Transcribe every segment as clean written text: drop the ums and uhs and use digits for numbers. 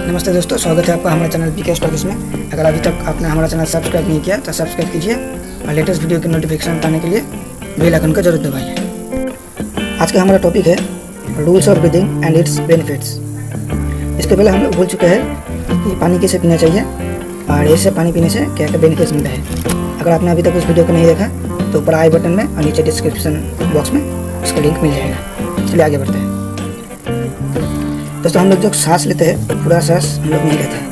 नमस्ते दोस्तों, स्वागत है आपका हमारे चैनल पीके स्टॉक्स में। अगर अभी तक आपने हमारा चैनल सब्सक्राइब नहीं किया तो सब्सक्राइब कीजिए और लेटेस्ट वीडियो की नोटिफिकेशन पाने के लिए बेल आइकन का जरूर दबाइए। आज का हमारा टॉपिक है rules of breathing and it's benefits. इसके पहले हम लोग भूल चुके हैं कि पानी कैसे पीना चाहिए और ऐसे पानी पीने से क्या क्या बेनिफिट्स मिलता है। अगर आपने अभी तक उस वीडियो को नहीं देखा तो ऊपर आई बटन में और नीचे डिस्क्रिप्शन बॉक्स में उसका लिंक मिल जाएगा। चलिए आगे बढ़ते हैं। दोस्तों, हम लोग जब सांस लेते हैं तो पूरा सांस हम लोग नहीं लेते हैं,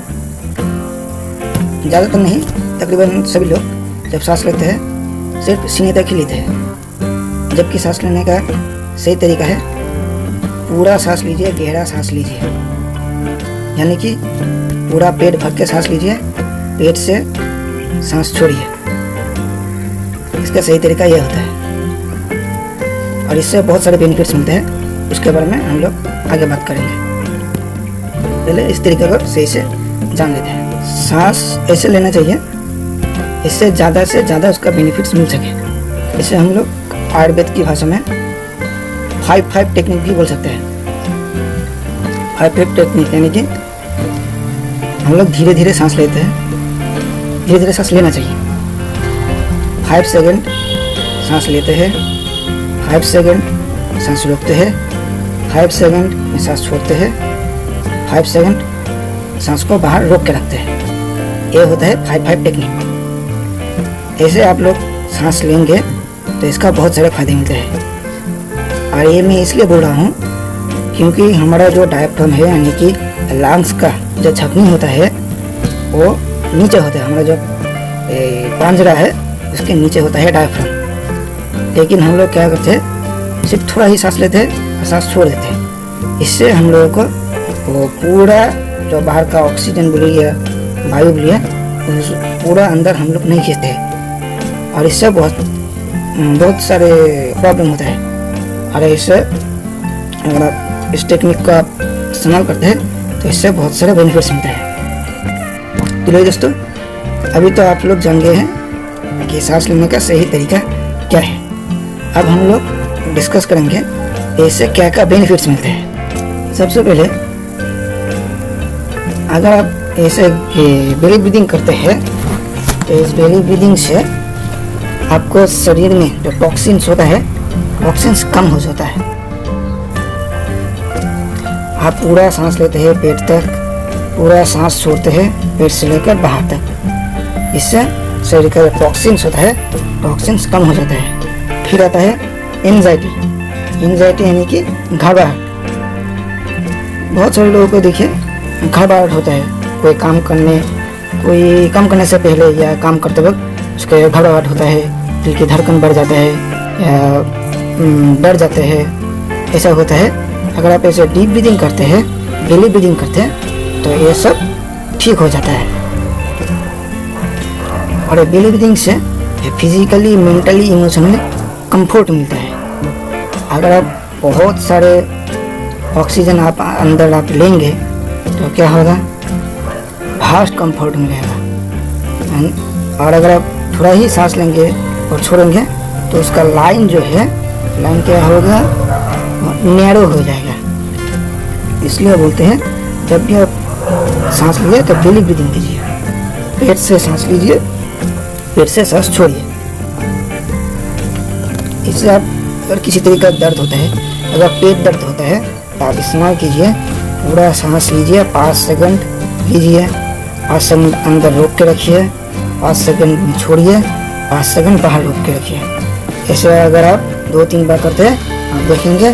ज़्यादातर नहीं, तकरीबन सभी लोग जब सांस लेते हैं सिर्फ सीने तक ही लेते हैं। जबकि सांस लेने का सही तरीका है पूरा सांस लीजिए, गहरा सांस लीजिए, यानी कि पूरा पेट भर के सांस लीजिए, पेट से सांस छोड़िए। इसका सही तरीका यह होता है और इससे बहुत सारे बेनिफिट्स मिलते हैं। उसके बारे में हम लोग आगे बात करेंगे। पहले इस तरीके को सही से जान लेते हैं। सांस ऐसे लेना चाहिए इससे ज़्यादा से ज़्यादा उसका बेनिफिट्स मिल सके। इसे हम लोग आयुर्वेद की भाषा में 5-5 टेक्निक भी बोल सकते हैं। 5-5 टेक्निक यानी कि हम लोग धीरे धीरे सांस लेते हैं, धीरे धीरे सांस लेना चाहिए। 5 सेकंड सांस लेते हैं, 5 सेकंड सांस रोकते हैं, 5 सेकंड में सांस छोड़ते हैं, 5 सेकंड सांस को बाहर रोक के रखते हैं। ये होता है 5-5 टेक्निक। ऐसे आप लोग सांस लेंगे तो इसका बहुत सारे फायदे मिलते हैं। और ये मैं इसलिए बोल रहा हूँ क्योंकि हमारा जो डायफ्राम है यानी कि लंग्स का जो छकनी होता है वो नीचे होता है। हमारा जो पांजरा है उसके नीचे होता है डायफ्राम। लेकिन हम लोग क्या करते हैं, सिर्फ थोड़ा ही सांस लेते हैं और सांस छोड़ देते हैं। इससे हम लोगों को वो पूरा जो बाहर का ऑक्सीजन बोलिए, वायु बोलिए, पूरा अंदर हम लोग नहीं खींचते हैं और इससे बहुत सारे प्रॉब्लम होता है। और इससे अगर आप इस टेक्निक का इस्तेमाल करते हैं तो इससे बहुत सारे बेनिफिट्स मिलते हैं। चलिए दोस्तों, अभी तो आप लोग जान गए हैं कि सांस लेने का सही तरीका क्या है। अब हम लोग डिस्कस करेंगे इससे क्या क्या बेनिफिट्स मिलते हैं। सबसे पहले अगर आप ऐसे बेली ब्रीदिंग करते हैं तो इस बेली ब्रीदिंग से आपको शरीर में जो टॉक्सिन्स होता है, टॉक्सिन्स कम हो जाता है। आप पूरा सांस लेते हैं पेट तक, पूरा सांस छोड़ते हैं पेट से लेकर बाहर तक। इससे शरीर का जो टॉक्सिन्स होता है, टॉक्सिन्स कम हो जाता है। फिर आता है एंजाइटी। एंजाइटी यानी कि घबराहट। बहुत सारे लोगों को देखिए घबराहट होता है कोई काम करने से पहले या काम करते वक्त उसके घबराहट होता है, दिल की धड़कन बढ़ जाता है या डर जाते हैं, ऐसा होता है। अगर आप ऐसे डीप ब्रीदिंग करते हैं, बेली ब्रीदिंग करते हैं तो ये सब ठीक हो जाता है। और बेली ब्रीदिंग से फिजिकली, मेंटली, इमोशनली कंफर्ट मिलता है। अगर आप बहुत सारे ऑक्सीजन आप अंदर आप लेंगे तो क्या होगा, फास्ट कंफर्ट मिलेगा। और अगर आप थोड़ा ही सांस लेंगे और छोड़ेंगे तो उसका लाइन जो है, लाइन क्या होगा, नैरो हो जाएगा। इसलिए बोलते हैं जब भी आप सांस लीजिए तो बेली ब्रीदिंग कीजिए। पेट से सांस लीजिए, पेट से सांस छोड़िए। इससे आप अगर किसी तरीके का दर्द होता है, अगर पेट दर्द होता है तो आप इस्तेमाल कीजिए। पूरा सांस लीजिए, 5 सेकंड लीजिए, 5 सेकंड अंदर रोक के रखिए, 5 सेकंड छोड़िए, 5 सेकंड बाहर रोक के रखिए। ऐसे अगर आप 2-3 बार करते हैं आप देखेंगे,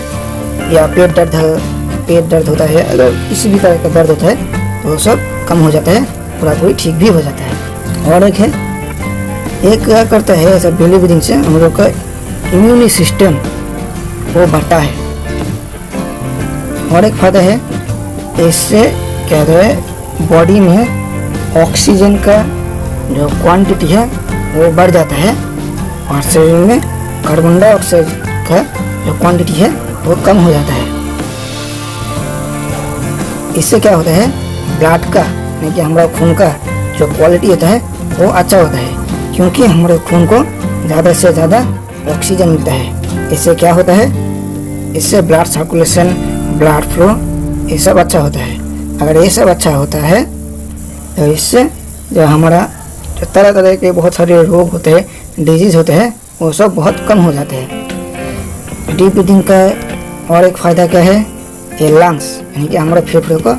या पेट दर्द होता है, अगर किसी भी तरह का दर्द होता है तो वो सब कम हो जाता है, पूरा पूरी ठीक भी हो जाता है। और एक है, एक क्या करता है ऐसा बेली ब्रीदिंग से हम लोग का इम्यूनी सिस्टम वो बढ़ता है। और एक फायदा है, इससे क्या होता है, बॉडी में ऑक्सीजन का जो क्वांटिटी है वो बढ़ जाता है और शरीर में कार्बन डाइऑक्साइड का जो क्वांटिटी है वो कम हो जाता है। इससे क्या होता है, ब्लड का यानी कि हमारा खून का जो क्वालिटी होता है वो अच्छा होता है, क्योंकि हमारे खून को ज़्यादा से ज़्यादा ऑक्सीजन मिलता है। इससे क्या होता है, इससे ब्लड सर्कुलेशन, ब्लड फ्लो ये सब अच्छा होता है। अगर ये सब अच्छा होता है तो इससे जो हमारा जो तरह तरह के बहुत सारे रोग होते हैं, डिजीज़ होते हैं, वो सब बहुत कम हो जाते हैं। डीप ब्रीदिंग का और एक फ़ायदा क्या है, ये लंग्स यानी कि हमारे फेफड़े को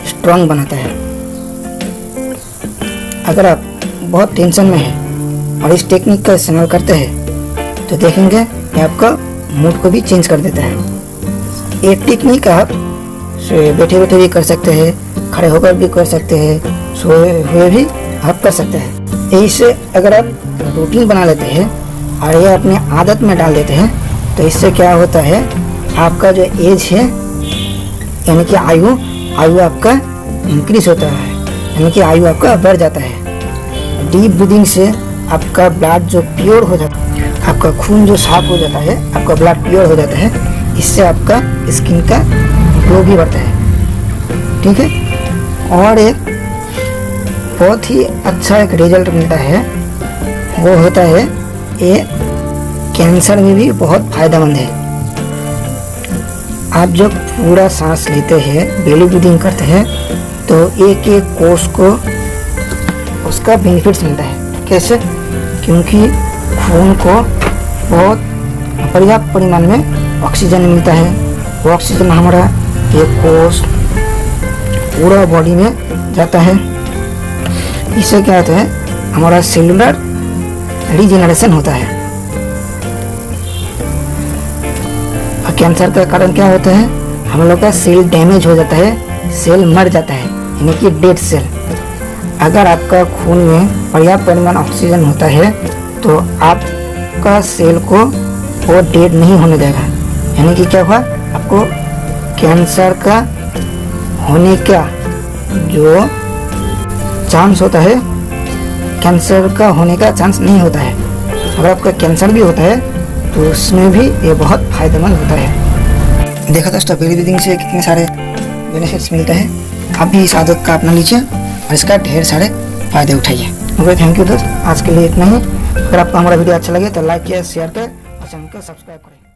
स्ट्रॉन्ग बनाता है। अगर आप बहुत टेंशन में हैं और इस टेक्निक का इस्तेमाल करते हैं तो देखेंगे कि आपका मूड को भी चेंज कर देता है। ये टेक्निक आप बैठे बैठे भी कर सकते हैं, खड़े होकर भी कर सकते हैं, सोए हुए भी आप कर सकते हैं। इससे अगर आप रूटीन बना लेते हैं और ये अपनी आदत में डाल देते हैं तो इससे क्या होता है, आपका जो एज है यानी कि आयु आपका इंक्रीज होता है, यानी कि आयु आपका बढ़ जाता है। डीप ब्रीदिंग से आपका ब्लड जो प्योर हो जाता है, आपका खून जो साफ हो जाता है, आपका ब्लड प्योर हो जाता है। इससे आपका स्किन का ग्लो भी बढ़ता है। ठीक है, और एक बहुत ही अच्छा एक रिजल्ट मिलता है, वो होता है ये कैंसर में भी बहुत फायदेमंद है। आप जब पूरा सांस लेते हैं, बेली ब्रीदिंग करते हैं, तो एक एक कोष को उसका बेनिफिट्स मिलता है। कैसे? क्योंकि खून को बहुत पर्याप्त परिमाण में ऑक्सीजन मिलता है। वो ऑक्सीजन हमारा एक कोष पूरा बॉडी में जाता है। इससे क्या होता है, हमारा सेलुलर रीजेनरेशन होता है। और कैंसर का कारण क्या होता है, हम लोग का सेल डैमेज हो जाता है, सेल मर जाता है, यानी कि डेड सेल। अगर आपका खून में पर्याप्त परिमाण ऑक्सीजन होता है तो आपका सेल को वो डेड नहीं होने देगा। यानी कि क्या हुआ, आपको कैंसर का होने का जो चांस होता है, कैंसर का होने का चांस नहीं होता है। अगर आपका कैंसर भी होता है तो उसमें भी ये बहुत फायदेमंद होता है। देखा दोस्तों, बेली ब्रीदिंग से कितने सारे बेनिफिट्स मिलते हैं। आप भी इस आदत का अपना लीजिए और इसका ढेर सारे फायदे उठाइए। ओके, थैंक यू दोस्त, आज के लिए इतना ही। अगर आपको हमारा वीडियो अच्छा लगे तो लाइक किया, शेयर करें और चैनल को सब्सक्राइब करें।